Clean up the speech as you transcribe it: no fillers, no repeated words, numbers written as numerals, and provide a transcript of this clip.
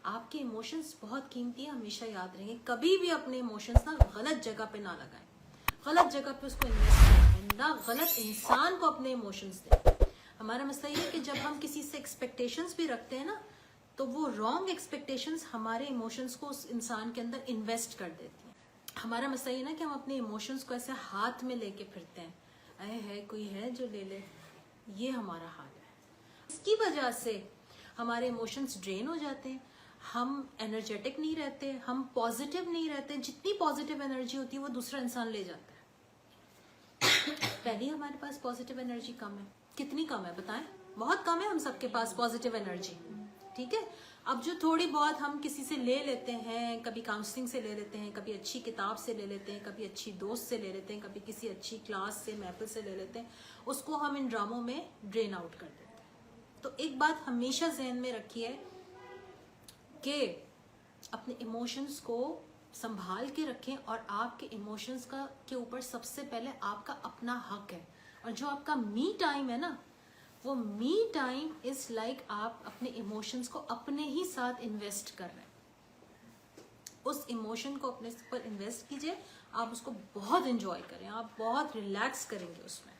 आपके इमोशंस बहुत कीमती है, हमेशा याद रहेंगे। कभी भी अपने इमोशंस ना गलत जगह पे ना लगाएं, गलत जगह पे उसको इन्वेस्ट करें, ना गलत इंसान को अपने इमोशंस दें। हमारा मसला ये है कि जब हम किसी से एक्सपेक्टेशंस भी रखते हैं ना, तो वो रॉन्ग एक्सपेक्टेशंस हमारे इमोशंस को उस इंसान के अंदर इन्वेस्ट कर देती हैं। हमारा मसला ये ना कि हम अपने इमोशंस को ऐसे हाथ में लेके फिरते हैं, अरे है कोई है जो ले ले, ये हमारा हाल है। इसकी वजह से हमारे इमोशंस ड्रेन हो जाते हैं, हम एनर्जेटिक नहीं रहते, हम पॉजिटिव नहीं रहते। जितनी पॉजिटिव एनर्जी होती है वो दूसरा इंसान ले जाता है। पहले हमारे पास पॉजिटिव एनर्जी कम है, कितनी कम है बताएं? बहुत कम है हम सबके पास पॉजिटिव एनर्जी, ठीक है। अब जो थोड़ी बहुत हम किसी से ले लेते हैं, कभी काउंसलिंग से ले लेते हैं, कभी अच्छी किताब से ले लेते हैं, कभी अच्छी दोस्त से ले लेते हैं, कभी किसी अच्छी क्लास से महफिल से ले लेते हैं, उसको हम इन ड्रामों में ड्रेन आउट कर देते हैं। तो एक बात हमेशा जहन में रखिए कि अपने इमोशंस को संभाल के रखें, और आपके इमोशंस का के ऊपर सबसे पहले आपका अपना हक है। और जो आपका मी टाइम है ना, वो मी टाइम इज लाइक आप अपने इमोशंस को अपने ही साथ इन्वेस्ट कर रहे हैं। उस इमोशन को अपने पर इन्वेस्ट कीजिए, आप उसको बहुत एंजॉय करें, आप बहुत रिलैक्स करेंगे उसमें।